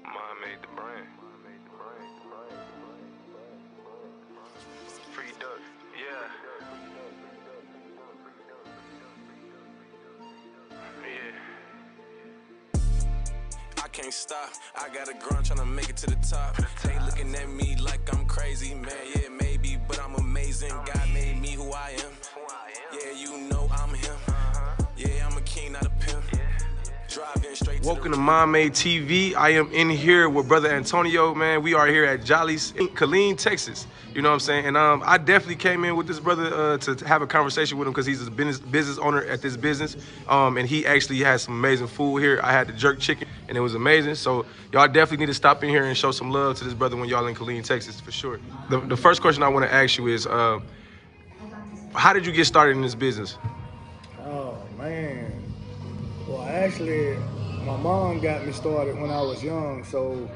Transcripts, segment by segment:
Mom made the brand. Free duck. Yeah. Yeah. I can't stop. I got a grunt trying to make it to the top. They looking at me like I'm crazy, man. Yeah, maybe, but I'm amazing. God made me who I am. Yeah, you know I'm him. Yeah, I'm a king, not a pimp. Driving straight. Welcome to Mom Made TV. I am in here with brother Antonio, man. We are here at Jolly's in Killeen, Texas. You know what I'm saying? And I definitely came in with this brother to have a conversation with him because he's a business owner at this business. And he actually has some amazing food here. I had the jerk chicken and it was amazing. So y'all definitely need to stop in here and show some love to this brother when y'all in Killeen, Texas, for sure. The first question I want to ask you is, how did you get started in this business? Oh man. Well, actually, my mom got me started when I was young, so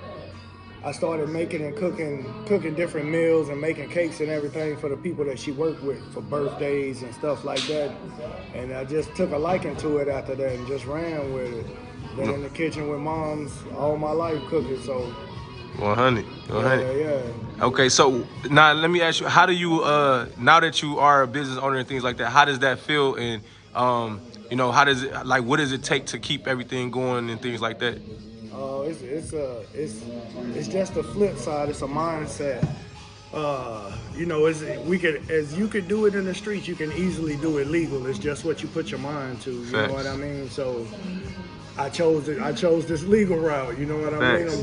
I started making and cooking different meals and making cakes and everything for the people that she worked with for birthdays and stuff like that. And I just took a liking to it after that and just ran with it. Been in the kitchen with moms all my life cooking, so 100. yeah. Okay, so now let me ask you, how do you, now that you are a business owner and things like that, how does that feel? And, how does it, like, what does it take to keep everything going and things like that? It's just a flip side. It's a mindset. As you could do it in the streets, you can easily do it legal. It's just what you put your mind to. You know what I mean? So I chose it. I chose this legal route. You know what I mean? It's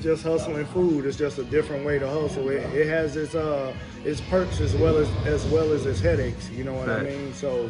just hustling food. It's just a different way to hustle. It has its perks as well as its headaches. You know what I mean? So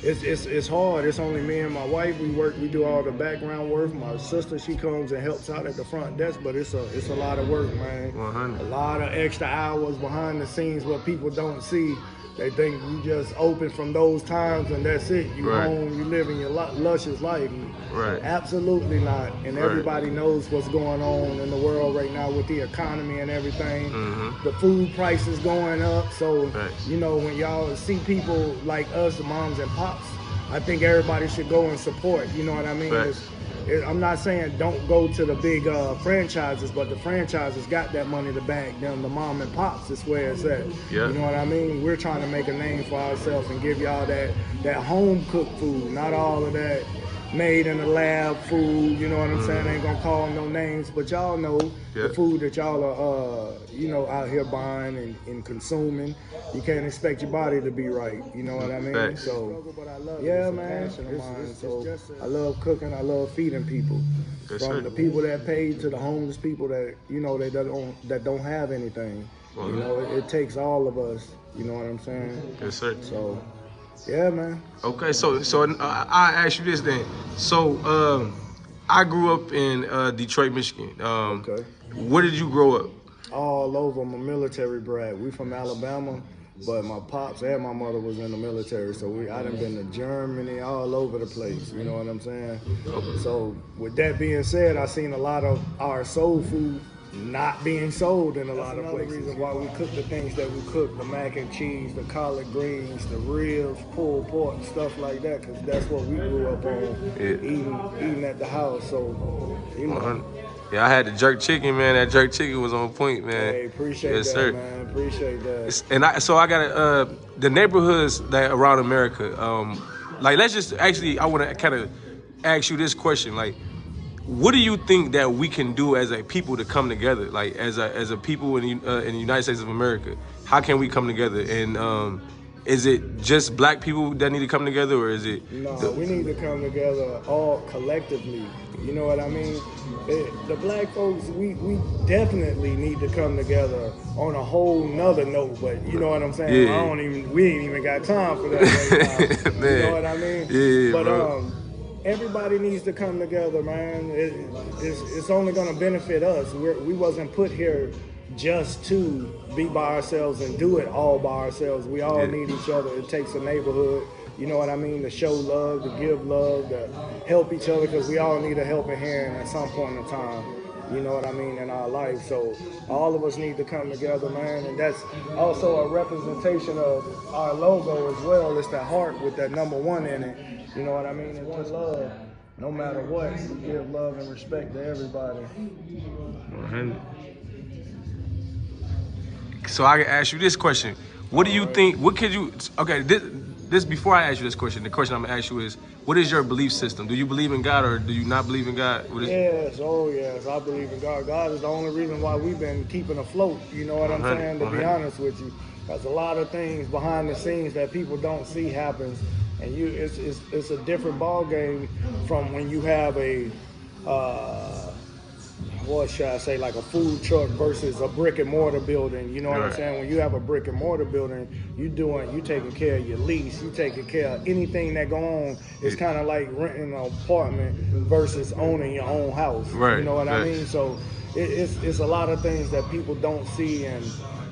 it's hard. It's only me and my wife. We do all the background work. My sister, she comes and helps out at the front desk, but it's a lot of work, man. 100. A lot of extra hours behind the scenes what people don't see. They think you just open from those times and that's it. You home, you living your luscious life. Right. Absolutely not. And everybody knows what's going on in the world right now with the economy and everything. The food prices going up. So, when y'all see people like us, moms and pops, I think everybody should go and support. You know what I mean? I'm not saying don't go to the big franchises, but the franchises got that money to back them. The mom and pops is where it's at. Yeah. You know what I mean? We're trying to make a name for ourselves and give y'all that home cooked food, not all of that made in the lab food. You know what I'm saying? I ain't gonna call no names, but y'all know the food that y'all are out here buying and consuming. You can't expect your body to be right. You know what I mean? So yeah, man. So I love cooking. I love feeding people. From the people that pay to the homeless people that that don't have anything. It takes all of us. You know what I'm saying? Yes, sir. So yeah, man. Okay, so I ask you this then. So I grew up in Detroit, Michigan. Okay. Where did you grow up? All over. I'm a military brat. We from Alabama, but my pops and my mother was in the military, so I done been to Germany, all over the place. You know what I'm saying? Okay. So with that being said, I seen a lot of our soul food not being sold in a lot of places. Reason why we cook the things that we cook, the mac and cheese, the collard greens, the ribs, pulled pork, stuff like that, because that's what we grew up on, eating at the house. So, Yeah, I had the jerk chicken, man. That jerk chicken was on point, man. Hey, appreciate that, man. Appreciate that. And I got the neighborhoods that around America. Let's just I want to kind of ask you this question, like, what do you think that we can do as a people to come together, like as a people in the United States of America? How can we come together? And is it just black people that need to come together, or is it? No, we need to come together all collectively. You know what I mean? The black folks, we definitely need to come together on a whole nother note. But you know what I'm saying? Yeah. We ain't even got time for that right now. You know what I mean? Yeah, but bro. Everybody needs to come together, man. It's only gonna benefit us. We wasn't put here just to be by ourselves and do it all by ourselves. We all need each other. It takes a neighborhood, you know what I mean, to show love, to give love, to help each other, because we all need a helping hand at some point in time. You know what I mean, in our life. So all of us need to come together, man. And that's also a representation of our logo as well. It's that heart with that number 1 in it. You know what I mean? And one love. no matter what, give love and respect to everybody. 100. So I can ask you this question. What do you think, what could you, okay, this before I ask you this question, the question I'm gonna ask you is, what is your belief system? Do you believe in God or do you not believe in God? Yes, oh yes, I believe in God. God is the only reason why we've been keeping afloat, you know what I'm saying, to be honest with you. There's a lot of things behind the scenes that people don't see happens, and it's a different ball game from when you have a what should I say, like a food truck versus a brick and mortar building. You know what I'm saying? When you have a brick and mortar building, you taking care of your lease, you taking care of anything that go on. It's kind of like renting an apartment versus owning your own house. Right. You know what I mean? So it's a lot of things that people don't see and,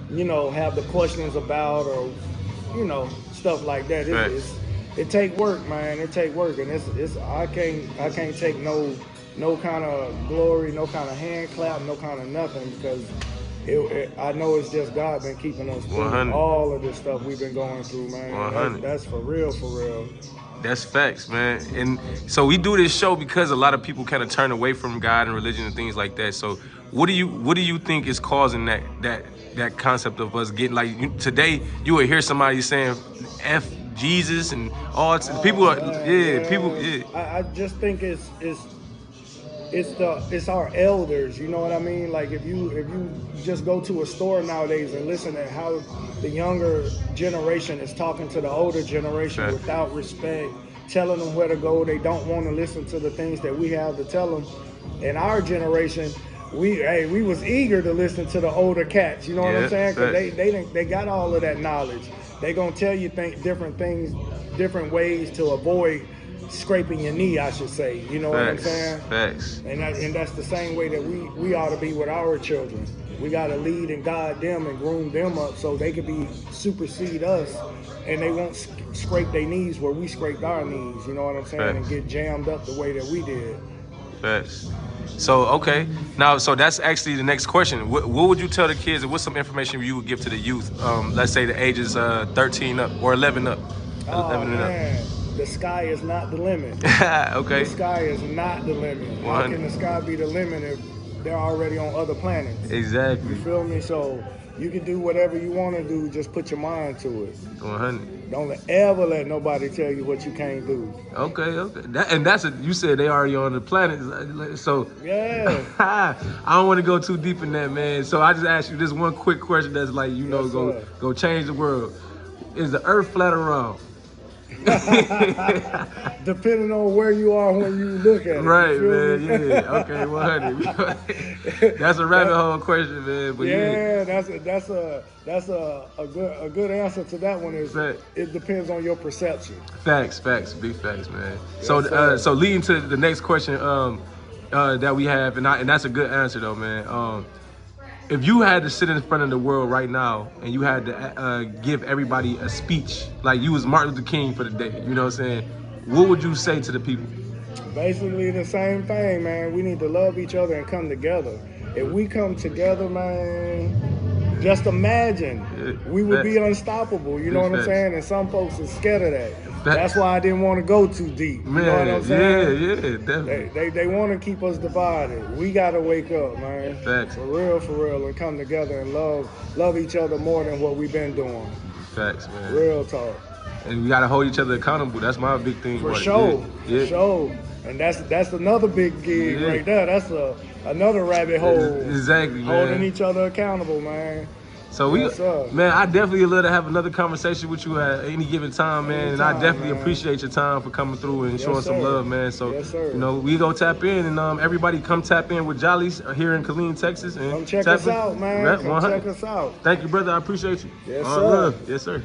you know, have the questions about, or, you know, stuff like that. It take work, man. It take work, and I can't take no kind of glory, no kind of hand clap, no kind of nothing, because I know it's just God been keeping us through all of this stuff we've been going through, man. That's for real, for real. That's facts, man. And so we do this show because a lot of people kind of turn away from God and religion and things like that. So what do you think is causing that concept of us getting, like, today you would hear somebody saying F Jesus and all people are people. I just think it's our elders, you know what I mean? Like if you just go to a store nowadays and listen to how the younger generation is talking to the older generation without respect, telling them where to go. They don't want to listen to the things that we have to tell them. In our generation, we was eager to listen to the older cats, you know what I'm saying? Because they got all of that knowledge. They gonna tell you different things, different ways to avoid scraping your knee, I should say. You know what I'm saying? Facts. And that's the same way that we ought to be with our children. We got to lead and guide them and groom them up so they can supersede us, and they won't scrape their knees where we scraped our knees. You know what I'm saying? And get jammed up the way that we did. Facts. So, okay. Now, so that's actually the next question. What would you tell the kids, and what's some information you would give to the youth, let's say the ages 13 up or 11 up? 11 and man. The sky is not the limit. Okay. The sky is not the limit. How can the sky be the limit if they're already on other planets? Exactly. You feel me? So you can do whatever you want to do. Just put your mind to it. 100. Don't ever let nobody tell you what you can't do. Okay. You said they already on the planet. So yeah. I don't want to go too deep in that, man. So I just asked you this one quick question that's like, go change the world. Is the Earth flat or round? Depending on where you are when you look at it. Right, man. Yeah. Okay, 100. That's a rabbit hole question, man. But that's a good answer to that one. Is it depends on your perception. Facts, big facts, man. So leading to the next question that we have, and that's a good answer though, man. If you had to sit in front of the world right now and you had to give everybody a speech, like you was Martin Luther King for the day, you know what I'm saying? What would you say to the people? Basically the same thing, man. We need to love each other and come together. If we come together, man, just imagine we would be unstoppable, you know what I'm saying? And some folks are scared of that. That's why I didn't want to go too deep. You know what I'm saying? Yeah, definitely. They want to keep us divided. We got to wake up, man. Facts. For real, and come together and love each other more than what we've been doing. Facts, man. Real talk. And we got to hold each other accountable. That's my big thing. For sure. For sure. And that's another big gig right there. That's another rabbit hole. Exactly, man. Holding each other accountable, man. So man, I definitely love to have another conversation with you at any given time, man. And I definitely appreciate your time for coming through and showing some love, man. So, we go tap in, and everybody come tap in with Jollies here in Killeen, Texas. And come check us out, man. Come check us out. Thank you, brother. I appreciate you. Yes, sir. Love. Yes, sir.